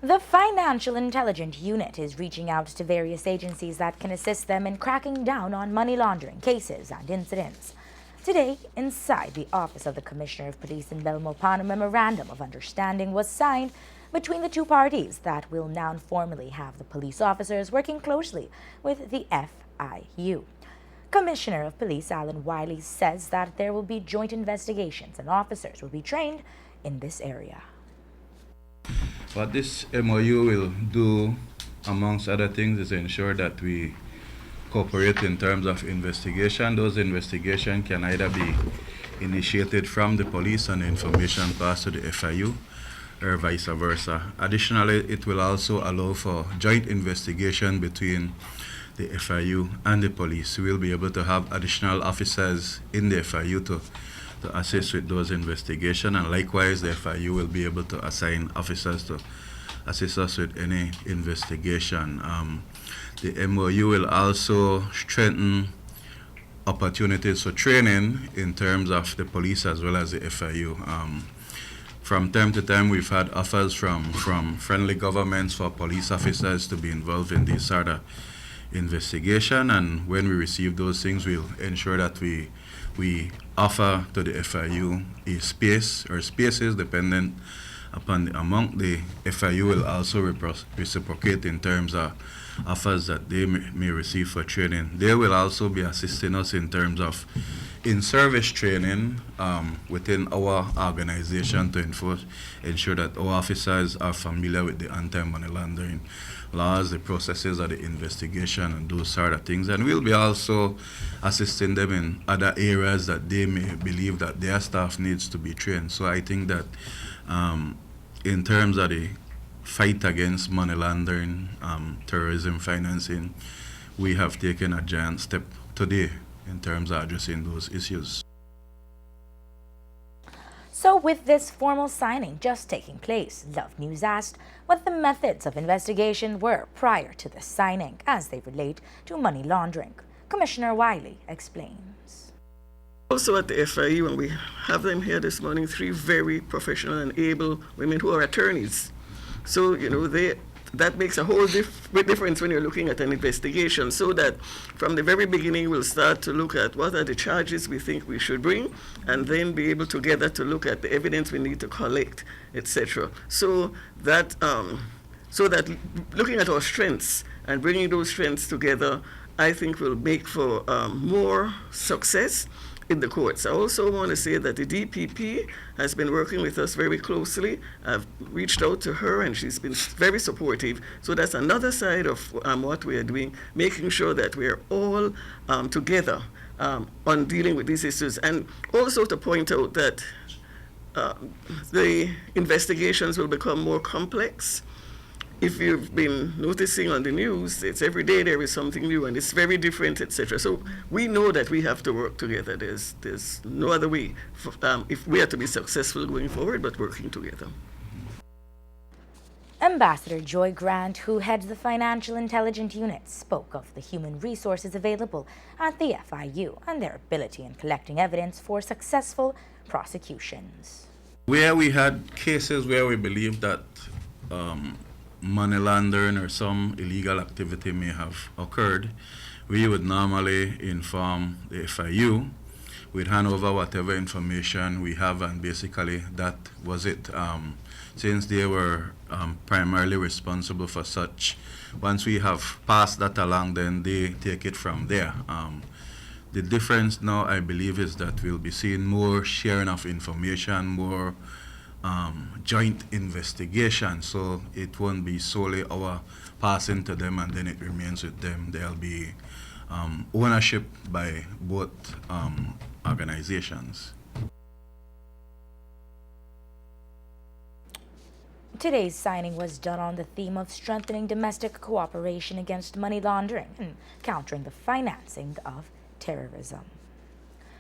The Financial Intelligence Unit is reaching out to various agencies that can assist them in cracking down on money laundering cases and incidents. Today, inside the office of the Commissioner of Police in Belmopan, a memorandum of understanding was signed between the two parties that will now formally have the police officers working closely with the FIU. Commissioner of Police Alan Wiley says that there will be joint investigations and officers will be trained in this area. What this MOU will do, amongst other things, is ensure that we cooperate in terms of investigation. Those investigations can either be initiated from the police and information passed to the FIU or vice versa. Additionally, it will also allow for joint investigation between the FIU and the police. We will be able to have additional officers in the FIU to assist with those investigations, and likewise the FIU will be able to assign officers to assist us with any investigation. The MOU will also strengthen opportunities for training in terms of the police as well as the FIU. From time to time, we've had offers from friendly governments for police officers to be involved in this sort of investigation, and when we receive those things, we'll ensure that we offer to the FIU a space or spaces dependent upon the amount. The FIU will also reciprocate in terms of offers that they may receive for training. They will also be assisting us in terms of in-service training within our organization to ensure that our officers are familiar with the anti-money laundering laws, the processes of the investigation, and those sort of things. And we'll be also assisting them in other areas that they may believe that their staff needs to be trained. So I think that in terms of the fight against money laundering, terrorism financing, we have taken a giant step today in terms of addressing those issues. So with this formal signing just taking place, Love News asked what the methods of investigation were prior to the signing as they relate to money laundering. Commissioner Wiley explains. Also at the FIU, and we have them here this morning, 3 very professional and able women who are attorneys. So, that makes a whole difference when you're looking at an investigation, so that from the very beginning we'll start to look at what are the charges we think we should bring, and then be able together to look at the evidence we need to collect, etc. So that looking at our strengths and bringing those strengths together, I think will make for more success in the courts. I also want to say that the DPP has been working with us very closely. I've reached out to her and she's been very supportive. So that's another side of what we are doing, making sure that we're all together on dealing with these issues. And also to point out that the investigations will become more complex. If you've been noticing on the news, it's every day there is something new and it's very different, etc. So we know that we have to work together. There's no other way if we are to be successful going forward, but working together. Ambassador Joy Grant, who heads the Financial Intelligence Unit, spoke of the human resources available at the FIU and their ability in collecting evidence for successful prosecutions. Where we had cases where we believe that money laundering or some illegal activity may have occurred, we would normally inform the FIU. We'd hand over whatever information we have, and basically that was it. Since they were primarily responsible for such, once we have passed that along, then they take it from there. The difference now, I believe, is that we'll be seeing more sharing of information, more joint investigation, so it won't be solely our passing to them and then it remains with them. There'll be ownership by both organizations. Today's signing was done on the theme of strengthening domestic cooperation against money laundering and countering the financing of terrorism.